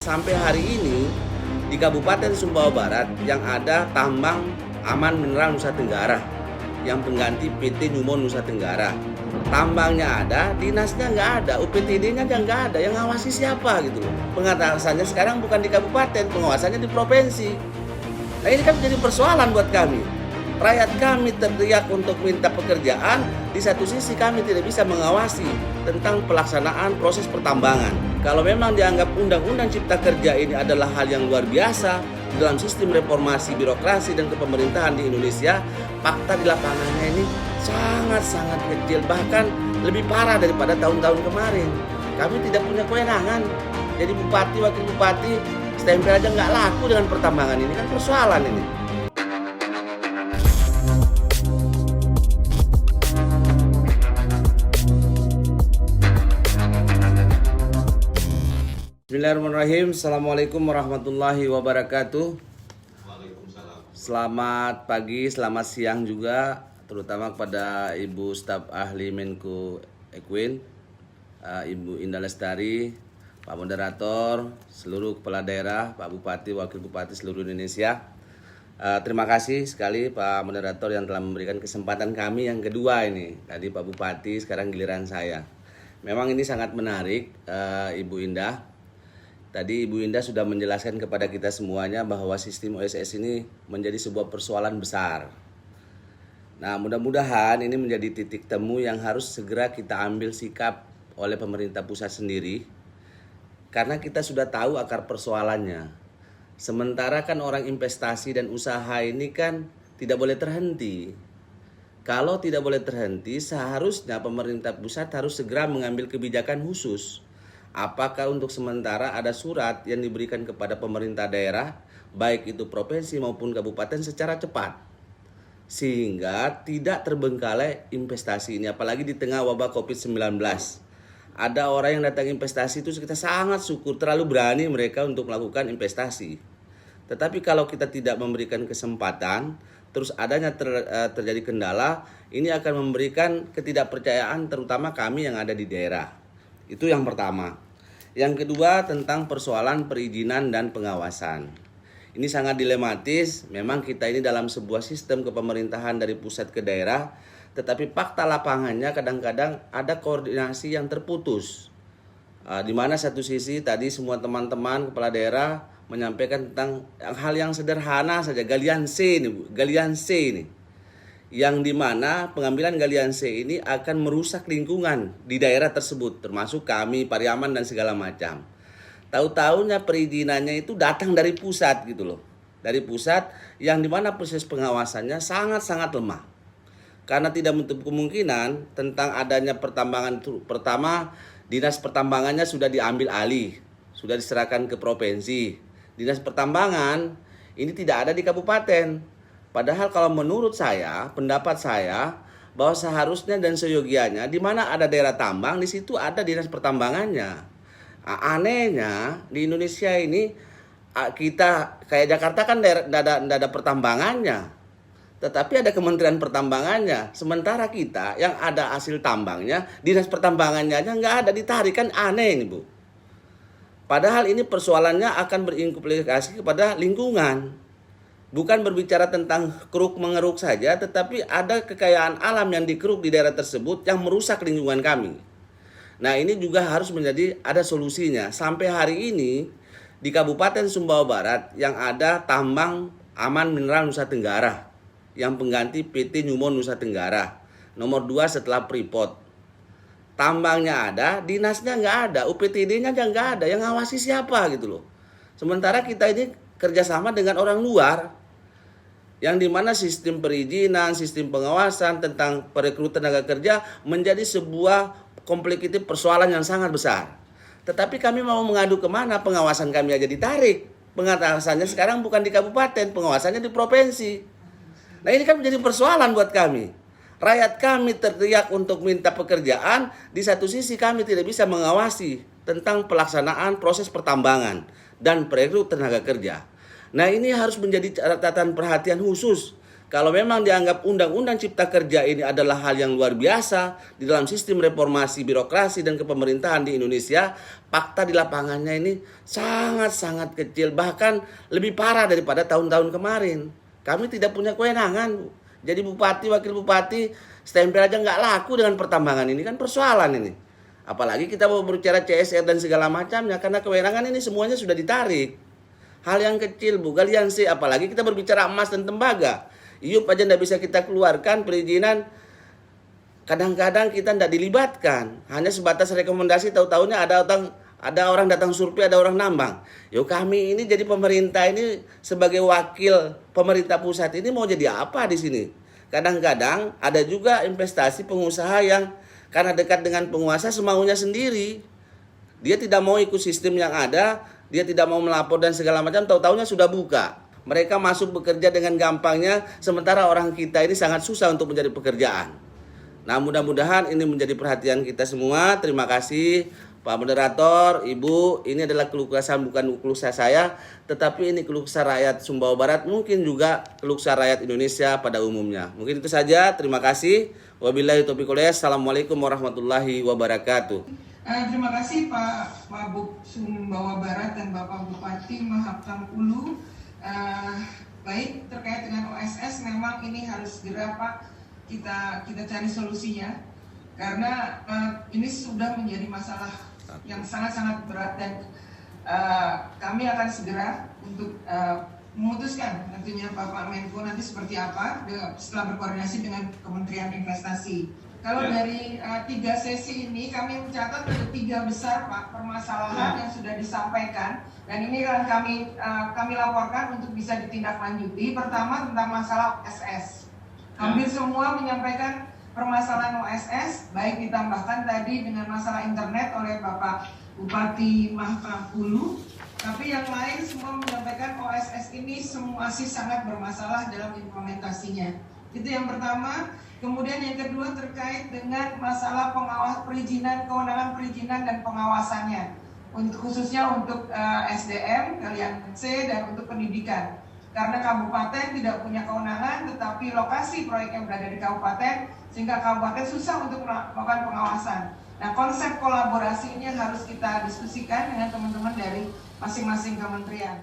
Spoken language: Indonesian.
sampai hari ini di Kabupaten Sumbawa Barat yang ada tambang Aman Mineral Nusa Tenggara yang pengganti PT Nyumo Nusa Tenggara. Tambangnya ada, dinasnya nggak ada, UPTD-nya nggak ada, yang ngawasi siapa gitu loh. Pengawasannya sekarang bukan di kabupaten, pengawasannya di provinsi. Nah ini kan jadi persoalan buat kami. Rakyat kami teriak untuk minta pekerjaan, di satu sisi kami tidak bisa mengawasi tentang pelaksanaan proses pertambangan. Kalau memang dianggap Undang-Undang Cipta Kerja ini adalah hal yang luar biasa dalam sistem reformasi birokrasi dan kepemerintahan di Indonesia, fakta di lapangannya ini sangat-sangat kecil, bahkan lebih parah daripada tahun-tahun kemarin. Kami tidak punya kewenangan. Jadi bupati, wakil bupati, stempel aja nggak laku dengan pertambangan ini, kan persoalan ini. Bismillahirrahmanirrahim. Assalamualaikum warahmatullahi wabarakatuh. Waalaikumsalam. Selamat pagi, selamat siang juga, terutama kepada Ibu Staf Ahli Menko Equin, Ibu Indah Lestari, Pak Moderator, seluruh kepala daerah, Pak Bupati, Wakil Bupati seluruh Indonesia. Terima kasih sekali Pak Moderator yang telah memberikan kesempatan kami yang kedua ini. Tadi Pak Bupati, sekarang giliran saya. Memang ini sangat menarik, Ibu Indah. Tadi Ibu Indah sudah menjelaskan kepada kita semuanya bahwa sistem OSS ini menjadi sebuah persoalan besar. Nah, mudah-mudahan ini menjadi titik temu yang harus segera kita ambil sikap oleh pemerintah pusat sendiri, karena kita sudah tahu akar persoalannya. Sementara kan orang investasi dan usaha ini kan tidak boleh terhenti. Kalau tidak boleh terhenti, seharusnya pemerintah pusat harus segera mengambil kebijakan khusus. Apakah untuk sementara ada surat yang diberikan kepada pemerintah daerah, baik itu provinsi maupun kabupaten secara cepat, sehingga tidak terbengkalai investasi ini, apalagi di tengah wabah COVID-19. Ada orang yang datang investasi itu kita sangat syukur, terlalu berani mereka untuk melakukan investasi. Tetapi kalau kita tidak memberikan kesempatan, terus adanya terjadi kendala, ini akan memberikan ketidakpercayaan terutama kami yang ada di daerah. Itu yang pertama. Yang kedua tentang persoalan perizinan dan pengawasan. Ini sangat dilematis. Memang kita ini dalam sebuah sistem kepemerintahan dari pusat ke daerah, tetapi fakta lapangannya kadang-kadang ada koordinasi yang terputus. Di mana satu sisi tadi semua teman-teman kepala daerah menyampaikan tentang hal yang sederhana saja, galian C ini. Yang dimana pengambilan galian C ini akan merusak lingkungan di daerah tersebut, termasuk kami, Pariaman dan segala macam. Tahu-tahunya perizinannya itu datang dari pusat gitu loh. Dari pusat yang dimana proses pengawasannya sangat-sangat lemah. Karena tidak menutup kemungkinan tentang adanya pertambangan itu. Pertama, dinas pertambangannya sudah diambil alih, sudah diserahkan ke provinsi. Dinas pertambangan ini tidak ada di kabupaten. Padahal kalau menurut saya, pendapat saya, bahwa seharusnya dan seyogianya di mana ada daerah tambang, di situ ada dinas pertambangannya. Anehnya di Indonesia ini kita kayak Jakarta kan tidak ada pertambangannya, tetapi ada Kementerian Pertambangannya. Sementara kita yang ada hasil tambangnya, dinas pertambangannya aja nggak ada, ditarik, kan aneh nih Bu. Padahal ini persoalannya akan berimplikasi kepada lingkungan. Bukan berbicara tentang keruk mengeruk saja, tetapi ada kekayaan alam yang dikeruk di daerah tersebut yang merusak lingkungan kami. Nah ini juga harus menjadi ada solusinya. Sampai hari ini di Kabupaten Sumbawa Barat yang ada tambang Aman Mineral Nusa Tenggara yang pengganti PT Nyumo Nusa Tenggara, nomor 2 setelah Freeport. Tambangnya ada, dinasnya nggak ada, UPTD-nya nggak ada, yang ngawasi siapa gitu loh. Sementara kita ini kerjasama dengan orang luar, yang dimana sistem perizinan, sistem pengawasan tentang perekrutan tenaga kerja menjadi sebuah komplikatif persoalan yang sangat besar. Tetapi kami mau mengadu kemana? Pengawasan kami aja ditarik. Pengawasannya sekarang bukan di kabupaten, pengawasannya di provinsi. Nah ini kan menjadi persoalan buat kami. Rakyat kami teriak untuk minta pekerjaan, di satu sisi kami tidak bisa mengawasi tentang pelaksanaan proses pertambangan dan perekrut tenaga kerja. Nah ini harus menjadi catatan perhatian khusus Kalau memang dianggap Undang-Undang Cipta Kerja ini adalah hal yang luar biasa di dalam sistem reformasi birokrasi dan kepemerintahan di Indonesia, fakta di lapangannya ini sangat-sangat kecil, bahkan lebih parah daripada tahun-tahun kemarin. Kami tidak punya kewenangan. Jadi bupati, wakil bupati, stempel aja nggak laku dengan pertambangan ini, kan persoalan ini. Apalagi kita mau berbicara CSR dan segala macamnya, karena kewenangan ini semuanya sudah ditarik. Hal yang kecil, Bu, galian sih, apalagi kita berbicara emas dan tembaga. IUP aja nggak bisa kita keluarkan perizinan, kadang-kadang kita nggak dilibatkan, hanya sebatas rekomendasi, tahu-tahunya ada orang datang survei, ada orang nambang. Yuk kami ini jadi pemerintah ini sebagai wakil pemerintah pusat ini mau jadi apa di sini? Kadang-kadang ada juga investasi pengusaha yang karena dekat dengan penguasa semaunya sendiri. Dia tidak mau ikut sistem yang ada, dia tidak mau melapor dan segala macam, tahu-tahunya sudah buka. Mereka masuk bekerja dengan gampangnya, sementara orang kita ini sangat susah untuk mencari pekerjaan. Nah, mudah-mudahan ini menjadi perhatian kita semua. Terima kasih Pak Moderator, Ibu. Ini adalah keluh kesah, bukan keluh kesah saya, tetapi ini keluh kesah rakyat Sumbawa Barat, mungkin juga keluh kesah rakyat Indonesia pada umumnya. Mungkin itu saja. Terima kasih. Wabillahi taufiq wal hidayah. Assalamualaikum warahmatullahi wabarakatuh. Terima kasih Pak Wabub Sumbawa Barat dan Bapak Bupati Mahakam Ulu. Baik, terkait dengan OSS memang ini harus segera Pak kita cari solusinya, karena ini sudah menjadi masalah yang sangat-sangat berat, dan kami akan segera untuk memutuskan tentunya Bapak Menko nanti seperti apa setelah berkoordinasi dengan Kementerian Investasi. Kalau dari 3 sesi ini kami mencatat ada 3 besar Pak permasalahan yang sudah disampaikan, dan ini akan kami laporkan untuk bisa ditindaklanjuti. Pertama tentang masalah OSS. Hampir semua menyampaikan permasalahan OSS, baik ditambahkan tadi dengan masalah internet oleh Bapak Bupati Mahakam Ulu, tapi yang lain semua menyampaikan OSS ini masih sangat bermasalah dalam implementasinya. Itu yang pertama. Kemudian yang kedua terkait dengan masalah perizinan, kewenangan perizinan dan pengawasannya, khususnya untuk SDM, kalian C, dan untuk pendidikan. Karena kabupaten tidak punya kewenangan, tetapi lokasi proyeknya berada di kabupaten, sehingga kabupaten susah untuk melakukan pengawasan. Nah, konsep kolaborasi ini harus kita diskusikan dengan teman-teman dari masing-masing kementerian.